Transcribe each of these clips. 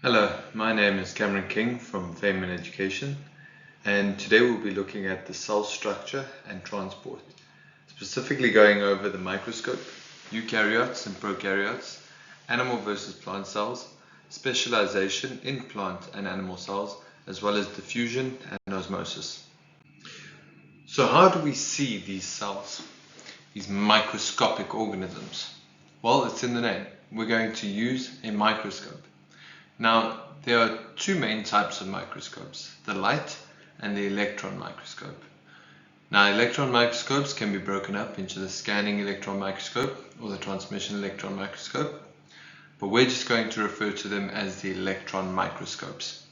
Hello, my name is Cameron King from Fame in Education, and today we'll be looking at the cell structure and transport, specifically going over the microscope, eukaryotes and prokaryotes, animal versus plant cells, specialization in plant and animal cells, as well as diffusion and osmosis. So how do we see these cells, these microscopic organisms? Well, it's in the name. We're going to use a microscope. Now, there are two main types of microscopes, the light and the electron microscope. Now, electron microscopes can be broken up into the scanning electron microscope or the transmission electron microscope, but we're just going to refer to them as the electron microscopes.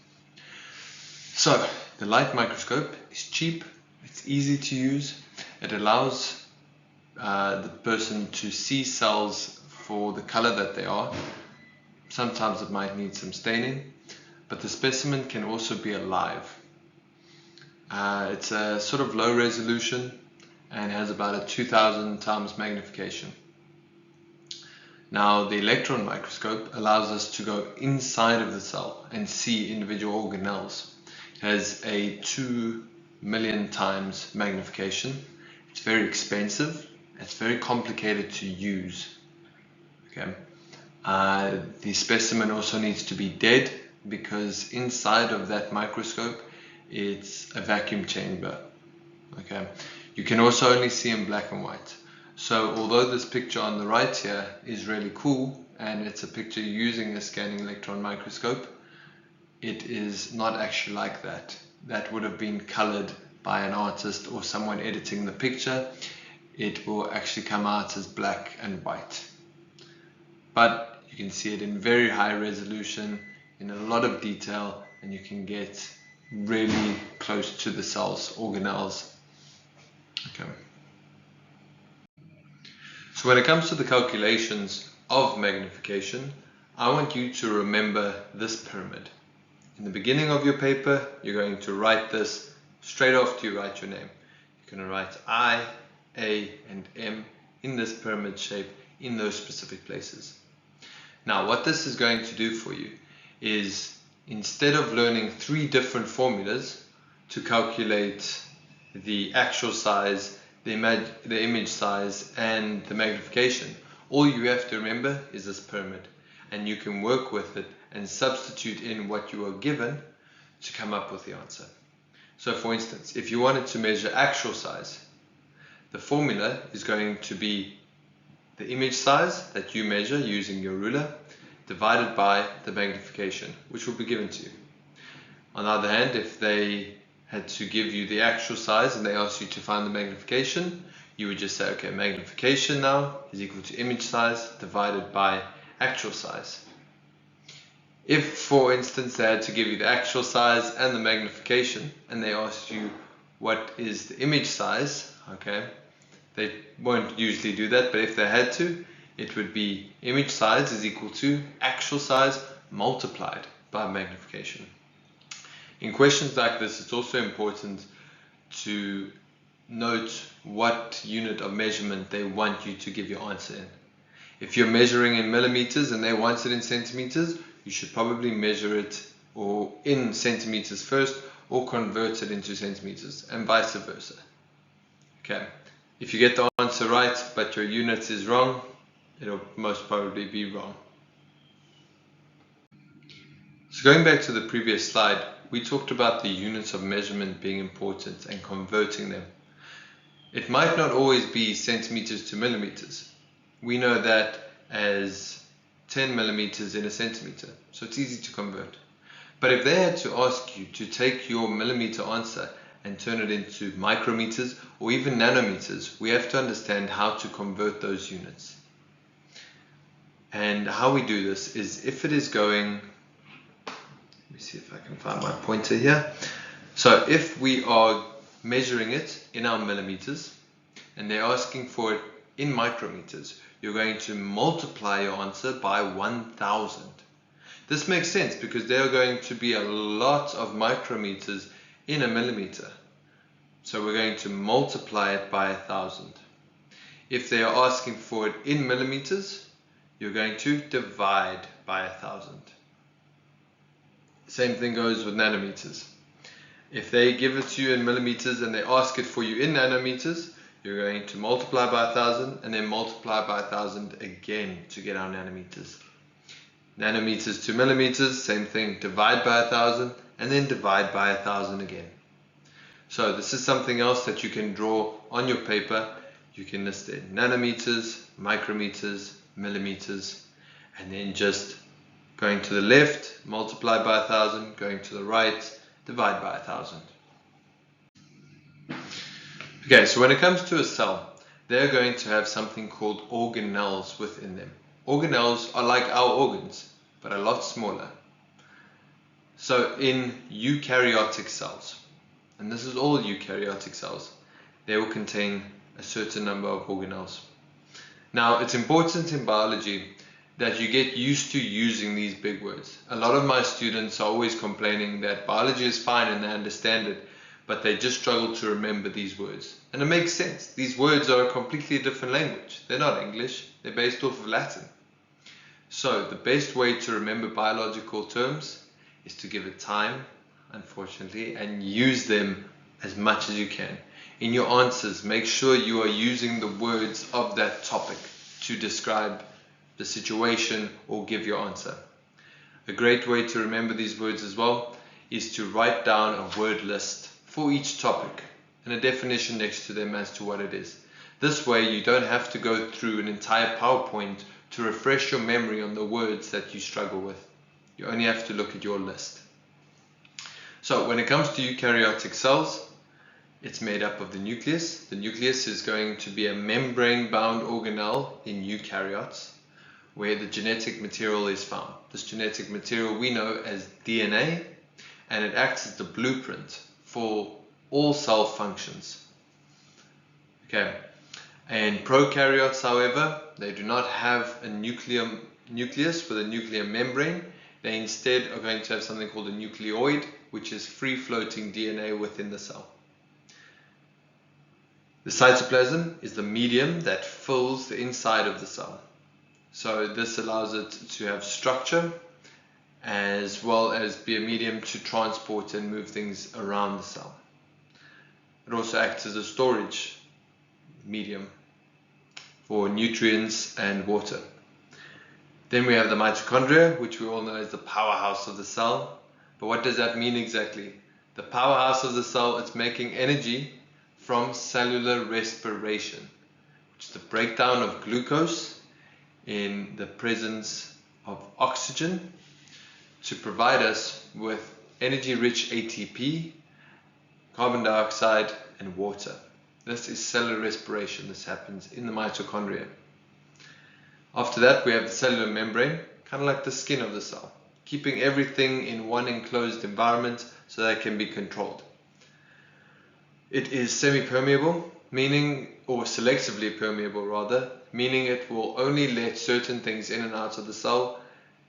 So, the light microscope is cheap, it's easy to use, it allows the person to see cells for the color that they are. Sometimes it might need some staining, but the specimen can also be alive. It's a sort of low resolution and has about a 2000 times magnification. Now, the electron microscope allows us to go inside of the cell and see individual organelles. It has a 2 million times magnification. It's very expensive. It's very complicated to use. Okay. The specimen also needs to be dead because inside of that microscope it's a vacuum chamber. Okay, you can also only see in black and white. So although this picture on the right here is really cool and it's a picture using a scanning electron microscope, it is not actually like that. That would have been colored by an artist or someone editing the picture. It will actually come out as black and white. But you can see it in very high resolution, in a lot of detail, and you can get really close to the cells, organelles. Okay. So when it comes to the calculations of magnification, I want you to remember this pyramid. In the beginning of your paper, you're going to write this straight after you write your name. You're going to write I, A, and M in this pyramid shape in those specific places. Now, what this is going to do for you is, instead of learning 3 different formulas to calculate the actual size, the image size, and the magnification, all you have to remember is this pyramid, and you can work with it and substitute in what you are given to come up with the answer. So for instance, if you wanted to measure actual size, the formula is going to be the image size that you measure using your ruler divided by the magnification, which will be given to you. On the other hand, if they had to give you the actual size and they asked you to find the magnification, you would just say, okay, magnification now is equal to image size divided by actual size. If, for instance, they had to give you the actual size and the magnification and they asked you what is the image size, okay, they won't usually do that, but if they had to, it would be image size is equal to actual size multiplied by magnification. In questions like this, it's also important to note what unit of measurement they want you to give your answer in. If you're measuring in millimeters and they want it in centimeters, you should probably measure it or in centimeters first or convert it into centimeters, and vice versa. Okay. If you get the answer right, but your unit is wrong, it'll most probably be wrong. So going back to the previous slide, we talked about the units of measurement being important and converting them. It might not always be centimeters to millimeters. We know that as 10 millimeters in a centimeter, so it's easy to convert. But if they had to ask you to take your millimeter answer and turn it into micrometers or even nanometers, we have to understand how to convert those units. And how we do this is, if it is going, let me see if I can find my pointer here. So if we are measuring it in our millimeters and they're asking for it in micrometers, you're going to multiply your answer by 1000. This makes sense because there are going to be a lot of micrometers in a millimeter. So we're going to multiply it by 1000. If they are asking for it in millimeters, you're going to divide by 1000. Same thing goes with nanometers. If they give it to you in millimeters and they ask it for you in nanometers, you're going to multiply by 1,000 and then multiply by 1,000 again to get our nanometers. Nanometers to millimeters, same thing, divide by 1,000 and then divide by 1,000 again. So this is something else that you can draw on your paper. You can list it in nanometers, micrometers, millimeters, and then just going to the left, multiply by 1,000, going to the right, divide by 1,000. Okay, so when it comes to a cell, they're going to have something called organelles within them. Organelles are like our organs, but a lot smaller. So in eukaryotic cells, and this is all eukaryotic cells, they will contain a certain number of organelles. Now, it's important in biology that you get used to using these big words. A lot of my students are always complaining that biology is fine and they understand it, but they just struggle to remember these words. And it makes sense. These words are a completely different language. They're not English, they're based off of Latin. So the best way to remember biological terms is to give it time, unfortunately, and use them as much as you can. In your answers, make sure you are using the words of that topic to describe the situation or give your answer. A great way to remember these words as well is to write down a word list for each topic and a definition next to them as to what it is. This way you don't have to go through an entire PowerPoint to refresh your memory on the words that you struggle with. You only have to look at your list. So when it comes to eukaryotic cells, it's made up of the nucleus. The nucleus is going to be a membrane-bound organelle in eukaryotes, where the genetic material is found. This genetic material we know as DNA, and it acts as the blueprint for all cell functions. Okay, and prokaryotes, however, they do not have a nucleus with a nuclear membrane. They instead are going to have something called a nucleoid, which is free-floating DNA within the cell. The cytoplasm is the medium that fills the inside of the cell. So this allows it to have structure as well as be a medium to transport and move things around the cell. It also acts as a storage medium for nutrients and water. Then we have the mitochondria, which we all know is the powerhouse of the cell. But what does that mean exactly? The powerhouse of the cell, it's making energy from cellular respiration, which is the breakdown of glucose in the presence of oxygen to provide us with energy-rich ATP, carbon dioxide, and water. This is cellular respiration. This happens in the mitochondria. After that, we have the cellular membrane, kind of like the skin of the cell, keeping everything in one enclosed environment so that it can be controlled. It is semi-permeable, or selectively permeable rather, meaning it will only let certain things in and out of the cell.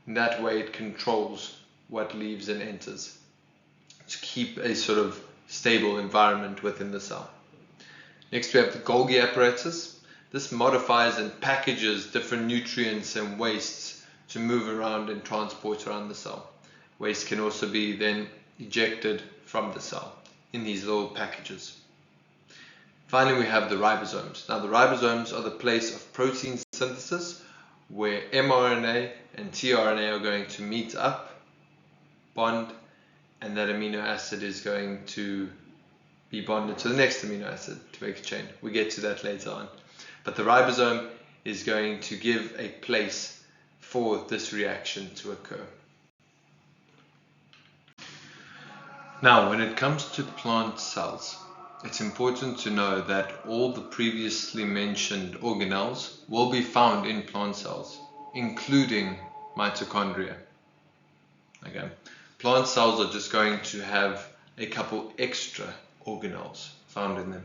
In that way it controls what leaves and enters to keep a sort of stable environment within the cell. Next we have the Golgi apparatus. This modifies and packages different nutrients and wastes to move around and transport around the cell. Waste can also be then ejected from the cell in these little packages. Finally, we have the ribosomes. Now, the ribosomes are the place of protein synthesis where mRNA and tRNA are going to meet up, bond, and that amino acid is going to be bonded to the next amino acid to make a chain. We get to that later on. But the ribosome is going to give a place for this reaction to occur. Now, when it comes to plant cells, it's important to know that all the previously mentioned organelles will be found in plant cells, including mitochondria. Okay. Plant cells are just going to have a couple extra organelles found in them.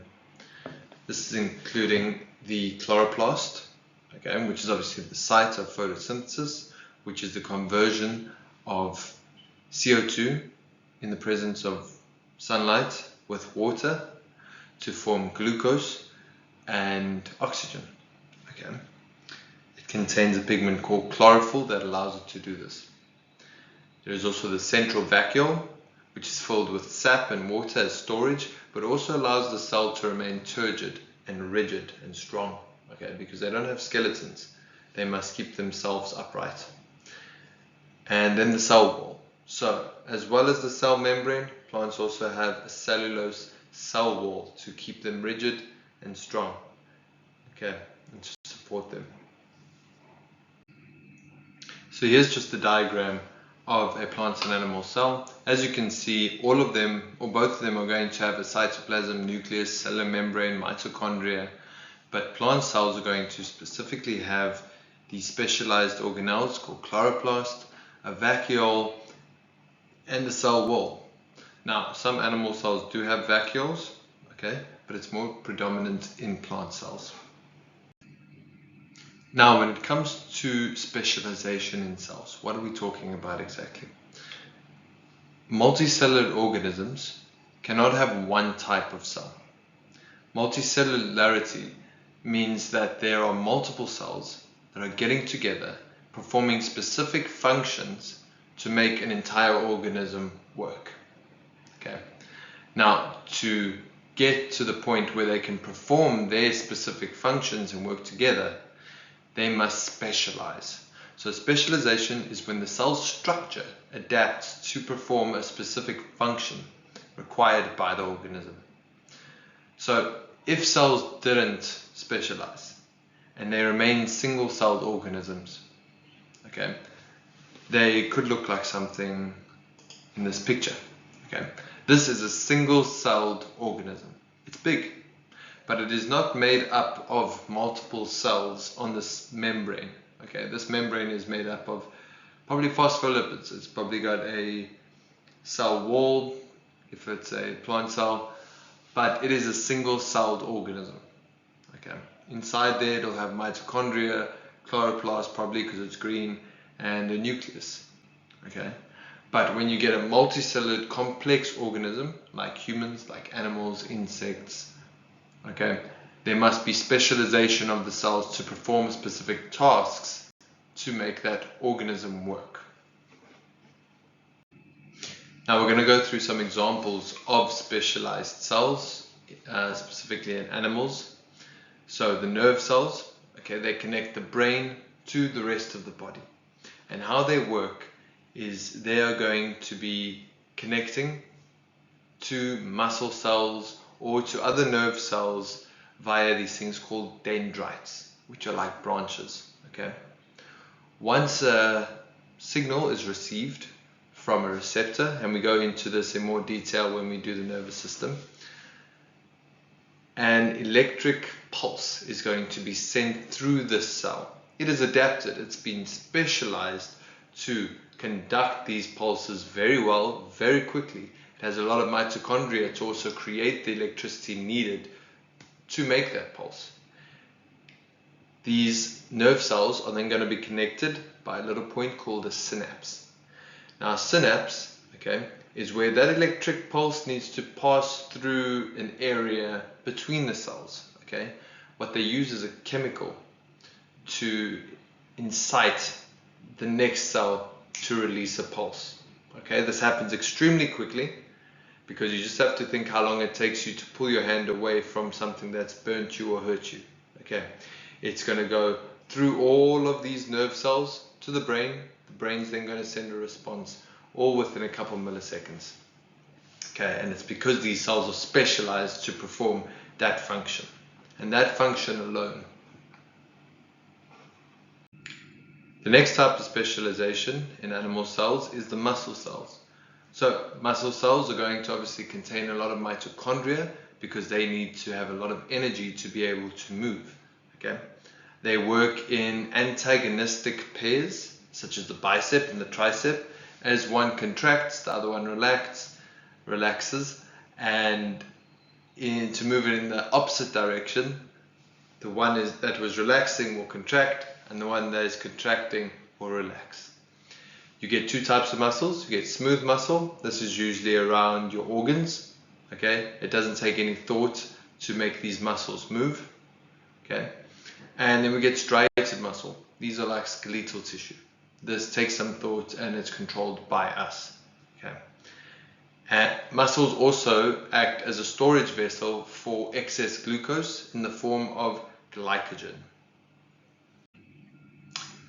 This is including the chloroplast, okay, which is obviously the site of photosynthesis, which is the conversion of CO2 in the presence of sunlight with water to form glucose and oxygen. Okay. It contains a pigment called chlorophyll that allows it to do this. There is also the central vacuole, which is filled with sap and water as storage, but also allows the cell to remain turgid and rigid and strong, okay, because they don't have skeletons. They must keep themselves upright. And then the cell wall. So, as well as the cell membrane, plants also have a cellulose cell wall to keep them rigid and strong, okay, and to support them. So here's just the diagram of a plant and animal cell. As you can see, all of them, or both of them, are going to have a cytoplasm, nucleus, cellular membrane, mitochondria, but plant cells are going to specifically have these specialized organelles called chloroplast, a vacuole, and the cell wall. Now, some animal cells do have vacuoles, okay, but it's more predominant in plant cells. Now, when it comes to specialization in cells, what are we talking about exactly? Multicellular organisms cannot have one type of cell. Multicellularity means that there are multiple cells that are getting together, performing specific functions to make an entire organism work. Okay. Now, to get to the point where they can perform their specific functions and work together, they must specialize. So specialization is when the cell structure adapts to perform a specific function required by the organism. So if cells didn't specialize and they remain single-celled organisms, okay, they could look like something in this picture. Okay, this is a single-celled organism. It's big, but it is not made up of multiple cells on this membrane. Okay, this membrane is made up of probably phospholipids. It's probably got a cell wall if it's a plant cell, but it is a single-celled organism. Okay, inside there it'll have mitochondria, chloroplast probably because it's green, and a nucleus. Okay, but when you get a multicellular complex organism like humans, like animals, insects, okay, there must be specialization of the cells to perform specific tasks to make that organism work. Now we're going to go through some examples of specialized cells, specifically in animals. So the nerve cells, okay, they connect the brain to the rest of the body. And how they work is they are going to be connecting to muscle cells or to other nerve cells via these things called dendrites, which are like branches. Okay. Once a signal is received from a receptor, and we go into this in more detail when we do the nervous system, an electric pulse is going to be sent through this cell. It is adapted, it's been specialized to conduct these pulses very well, very quickly. It has a lot of mitochondria to also create the electricity needed to make that pulse. These nerve cells are then going to be connected by a little point called a synapse. Now, a synapse, okay, is where that electric pulse needs to pass through an area between the cells. Okay, what they use is a chemical to incite the next cell to release a pulse. Okay, this happens extremely quickly because you just have to think how long it takes you to pull your hand away from something that's burnt you or hurt you. Okay, it's going to go through all of these nerve cells to the brain. The brain's then going to send a response, all within a couple milliseconds. Okay, and it's because these cells are specialized to perform that function, and that function alone. The next type of specialization in animal cells is the muscle cells. So muscle cells are going to obviously contain a lot of mitochondria because they need to have a lot of energy to be able to move. Okay, they work in antagonistic pairs, such as the bicep and the tricep. As one contracts, the other one relaxes, and to move it in the opposite direction, the one that was relaxing will contract, and the one that is contracting will relax. You get two types of muscles. You get smooth muscle. This is usually around your organs. Okay, it doesn't take any thought to make these muscles move. Okay, and then we get striated muscle. These are like skeletal tissue. this takes some thought and it's controlled by us. Okay. Muscles also act as a storage vessel for excess glucose in the form of glycogen.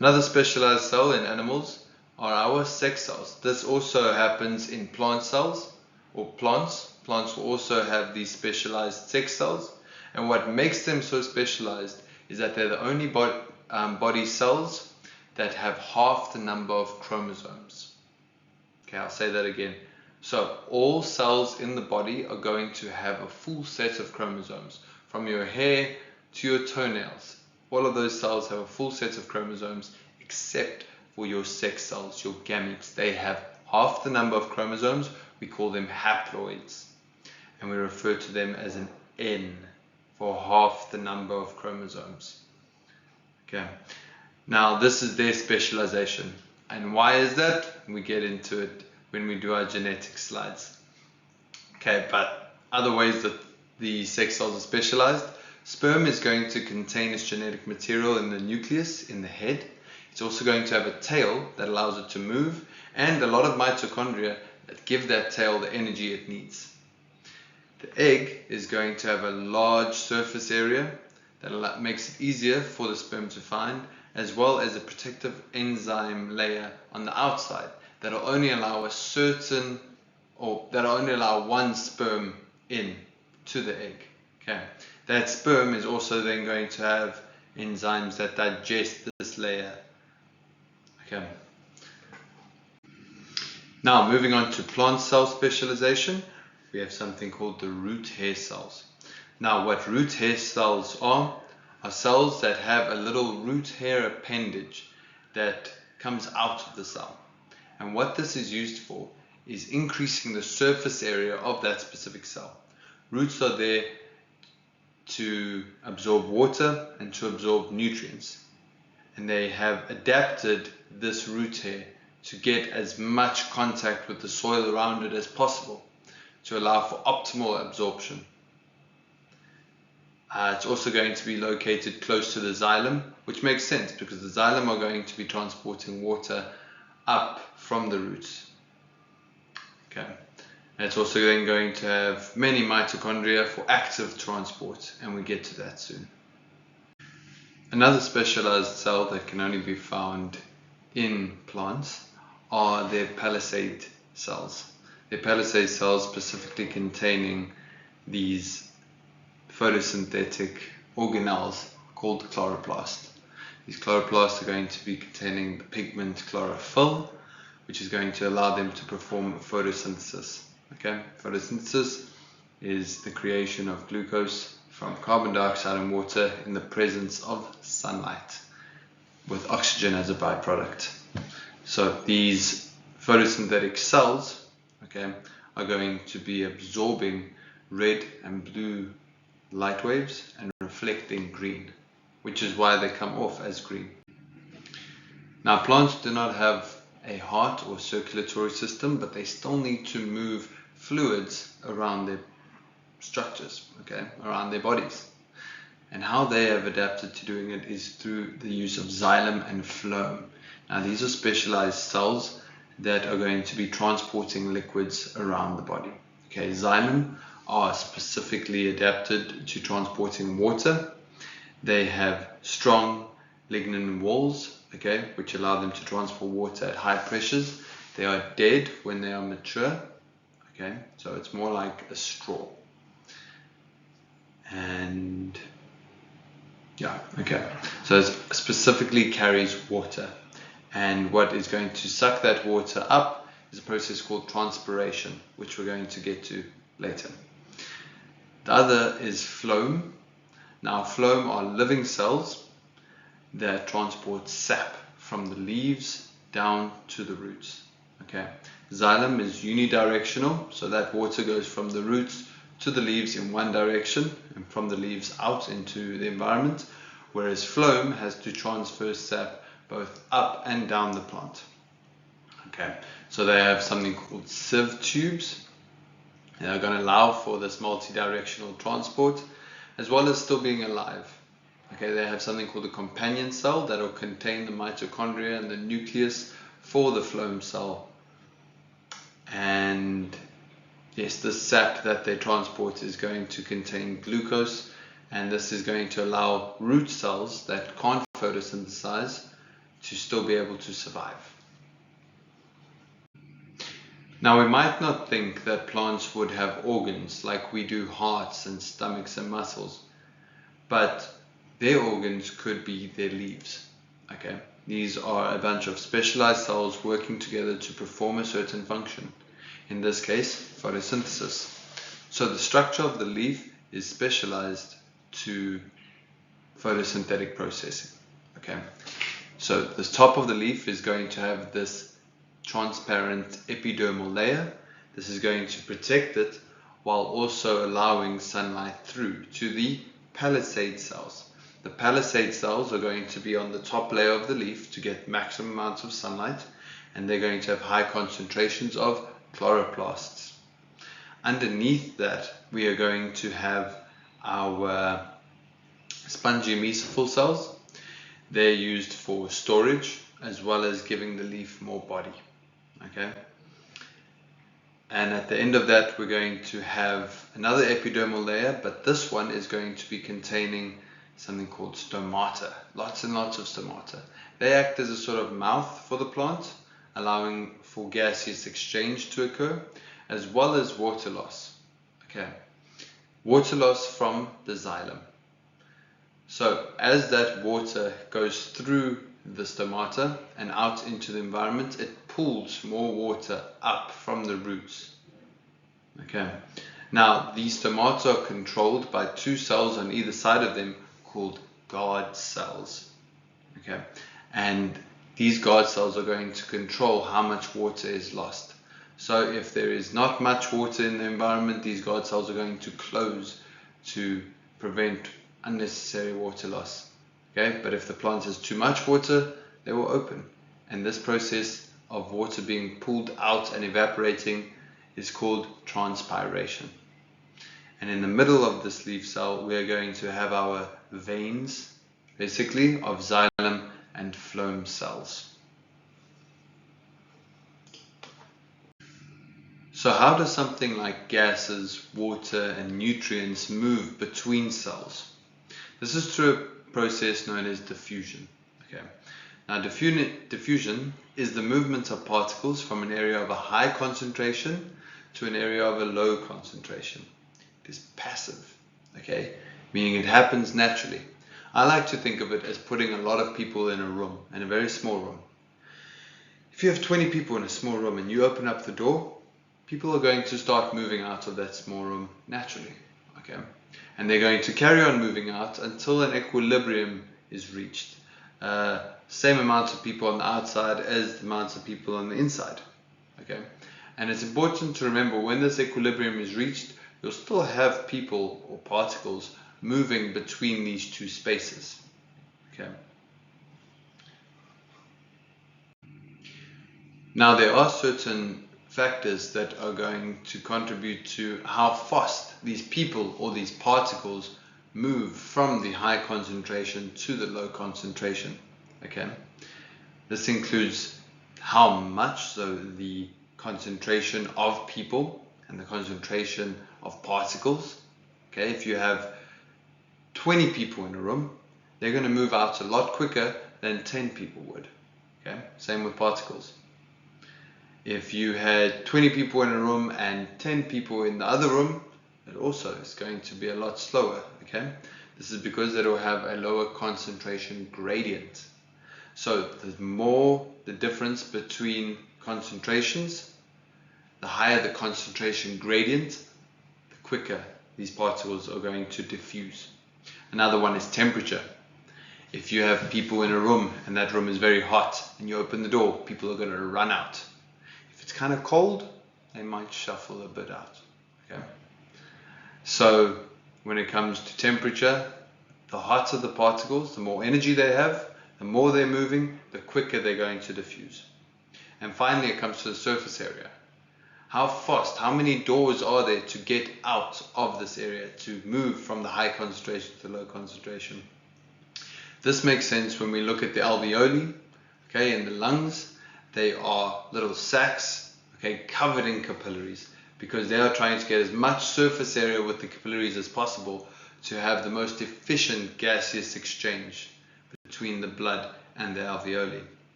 Another specialized cell in animals are our sex cells. This also happens in plant cells or plants. Plants will also have these specialized sex cells, and what makes them so specialized is that they're the only body cells that have half the number of chromosomes. Okay, I'll say that again. So all cells in the body are going to have a full set of chromosomes, from your hair to your toenails. All of those cells have a full set of chromosomes except for your sex cells, your gametes. They have half the number of chromosomes. We call them haploids, and we refer to them as an N for half the number of chromosomes. Okay, now this is their specialization. And why is that? We get into it when we do our genetic slides. Okay, but other ways that the sex cells are specialized. Sperm is going to contain its genetic material in the nucleus, in the head. It's also going to have a tail that allows it to move, and a lot of mitochondria that give that tail the energy it needs. The egg is going to have a large surface area that makes it easier for the sperm to find, as well as a protective enzyme layer on the outside that'll only allow one sperm in to the egg. Okay, that sperm is also then going to have enzymes that digest this layer. Okay. Now moving on to plant cell specialization, we have something called the root hair cells. Now what root hair cells are cells that have a little root hair appendage that comes out of the cell. And what this is used for is increasing the surface area of that specific cell. Roots are there to absorb water and to absorb nutrients. And they have adapted this root hair to get as much contact with the soil around it as possible to allow for optimal absorption. It's also going to be located close to the xylem, which makes sense because the xylem are going to be transporting water up from the roots. Okay. And it's also then going to have many mitochondria for active transport, and we get to that soon. Another specialized cell that can only be found in plants are their palisade cells. Their palisade cells specifically containing these photosynthetic organelles called chloroplasts. These chloroplasts are going to be containing the pigment chlorophyll, which is going to allow them to perform photosynthesis. Okay, photosynthesis is the creation of glucose from carbon dioxide and water in the presence of sunlight, with oxygen as a byproduct. So these photosynthetic cells, okay, are going to be absorbing red and blue light waves and reflecting green, which is why they come off as green. Now plants do not have a heart or circulatory system, but they still need to move fluids around their structures, okay, around their bodies. And how they have adapted to doing it is through the use of xylem and phloem. Now these are specialized cells that are going to be transporting liquids around the body. Okay, xylem are specifically adapted to transporting water. They have strong lignin walls, okay, which allow them to transport water at high pressures. They are dead when they are mature, okay, so it's more like a straw. And yeah, okay, so it specifically carries water, and what is going to suck that water up is a process called transpiration, which we're going to get to later. The other is phloem. Now phloem are living cells that transport sap from the leaves down to the roots. Okay, xylem is unidirectional, so that water goes from the roots to the leaves in one direction and from the leaves out into the environment, whereas phloem has to transfer sap both up and down the plant. Okay, so they have something called sieve tubes. They are going to allow for this multi-directional transport as well as still being alive. Okay, they have something called a companion cell that will contain the mitochondria and the nucleus for the phloem cell. And yes, the sap that they transport is going to contain glucose, and this is going to allow root cells that can't photosynthesize to still be able to survive. Now, we might not think that plants would have organs like we do hearts and stomachs and muscles, but their organs could be their leaves. Okay, these are a bunch of specialized cells working together to perform a certain function. In this case, photosynthesis. So the structure of the leaf is specialized to photosynthetic processing. Okay, so the top of the leaf is going to have this transparent epidermal layer. This is going to protect it while also allowing sunlight through to the palisade cells. The palisade cells are going to be on the top layer of the leaf to get maximum amounts of sunlight, and they're going to have high concentrations of chloroplasts. Underneath that, we are going to have our spongy mesophyll cells. They're used for storage as well as giving the leaf more body. Okay, and at the end of that, we're going to have another epidermal layer, but this one is going to be containing something called stomata. Lots and lots of stomata. They act as a sort of mouth for the plant, allowing for gaseous exchange to occur, as well as water loss. Okay, water loss from the xylem. So as that water goes through the stomata and out into the environment, it pulls more water up from the roots. Okay, now these stomata are controlled by two cells on either side of them called guard cells. Okay, and these guard cells are going to control how much water is lost. So if there is not much water in the environment, these guard cells are going to close to prevent unnecessary water loss. Okay, but if the plant has too much water, they will open. And this process of water being pulled out and evaporating is called transpiration. And in the middle of this leaf cell, we are going to have our veins, basically, of xylem and phloem cells. So how does something like gases, water, and nutrients move between cells? This is through a process known as diffusion. Okay. Now, diffusion is the movement of particles from an area of a high concentration to an area of a low concentration. It is passive, okay, meaning it happens naturally. I like to think of it as putting a lot of people in a room, in a very small room. If you have 20 people in a small room and you open up the door, people are going to start moving out of that small room naturally, okay? And they're going to carry on moving out until an equilibrium is reached. Same amount of people on the outside as the amounts of people on the inside, okay? And it's important to remember when this equilibrium is reached, you'll still have people or particles moving between these two spaces, okay? Now, there are certain factors that are going to contribute to how fast these people or these particles move from the high concentration to the low concentration. Okay, this includes how much, so the concentration of people and the concentration of particles. Okay, if you have 20 people in a room, they're going to move out a lot quicker than 10 people would. Okay, same with particles. If you had 20 people in a room and 10 people in the other room, it also is going to be a lot slower, okay? This is because it will have a lower concentration gradient. So the more the difference between concentrations, the higher the concentration gradient, the quicker these particles are going to diffuse. Another one is temperature. If you have people in a room and that room is very hot and you open the door, people are going to run out. If it's kind of cold, they might shuffle a bit out. Okay? So when it comes to temperature, the hotter the particles, the more energy they have, the more they're moving, the quicker they're going to diffuse. And finally, it comes to the surface area. How fast, how many doors are there to get out of this area, to move from the high concentration to the low concentration? This makes sense when we look at the alveoli, okay, in the lungs. They are little sacs, okay, covered in capillaries, because they are trying to get as much surface area with the capillaries as possible to have the most efficient gaseous exchange between the blood and the alveoli.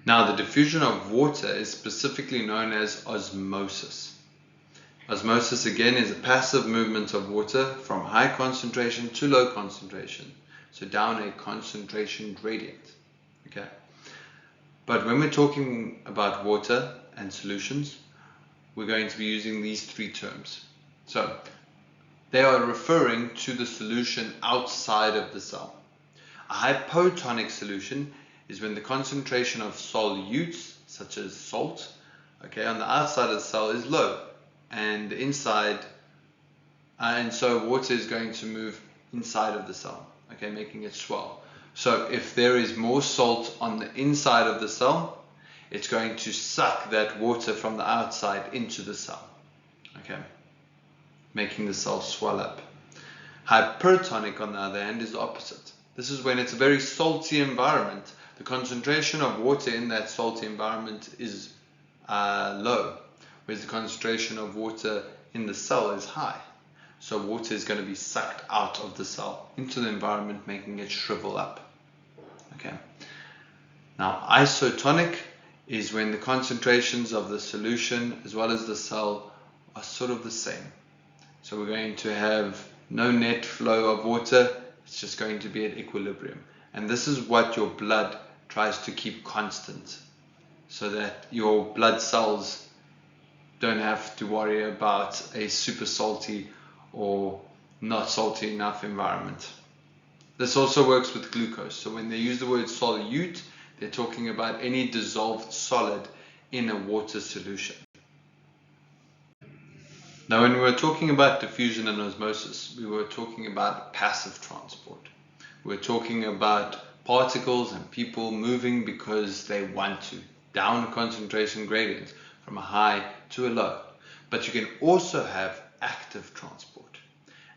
Now, the diffusion of water is specifically known as osmosis. Osmosis, again, is a passive movement of water from high concentration to low concentration, so down a concentration gradient. Okay. But when we're talking about water and solutions, we're going to be using these three terms. So they are referring to the solution outside of the cell. A hypotonic solution is when the concentration of solutes, such as salt, okay, on the outside of the cell is low, and inside, and so water is going to move inside of the cell, okay, making it swell. So if there is more salt on the inside of the cell, it's going to suck that water from the outside into the cell, okay, making the cell swell up. Hypertonic, on the other hand, is the opposite. This is when it's a very salty environment. The concentration of water in that salty environment is low, whereas the concentration of water in the cell is high. So water is going to be sucked out of the cell into the environment, making it shrivel up. Okay. Now, isotonic is when the concentrations of the solution as well as the cell are sort of the same. So we're going to have no net flow of water, it's just going to be at equilibrium. And this is what your blood tries to keep constant, so that your blood cells don't have to worry about a super salty or not salty enough environment. This also works with glucose. So when they use the word solute, they're talking about any dissolved solid in a water solution. Now, when we were talking about diffusion and osmosis, we were talking about passive transport. We're talking about particles and people moving because they want to, down a concentration gradient from a high to a low. But you can also have active transport.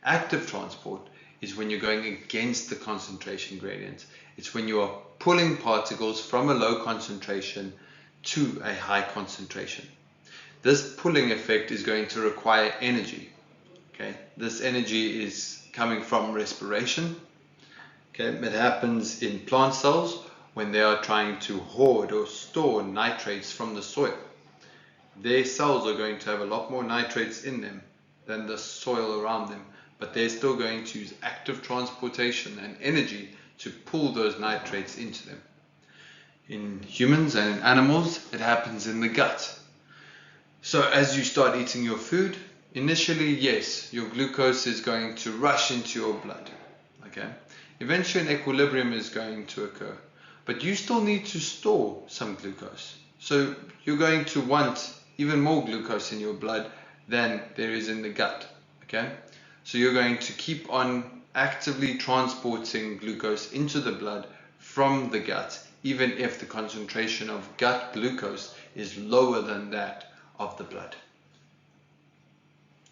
Active transport is when you're going against the concentration gradient. It's when you are pulling particles from a low concentration to a high concentration. This pulling effect is going to require energy. Okay, this energy is coming from respiration. Okay, it happens in plant cells when they are trying to hoard or store nitrates from the soil. Their cells are going to have a lot more nitrates in them than the soil around them, but they're still going to use active transportation and energy to pull those nitrates into them. In humans and in animals, it happens in the gut. So as you start eating your food, initially, yes, your glucose is going to rush into your blood. Okay? Eventually, an equilibrium is going to occur, but you still need to store some glucose. So you're going to want even more glucose in your blood than there is in the gut. Okay? So you're going to keep on actively transporting glucose into the blood from the gut, even if the concentration of gut glucose is lower than that of the blood.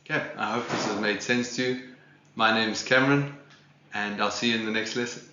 Okay, I hope this has made sense to you. My name is Cameron, and I'll see you in the next lesson.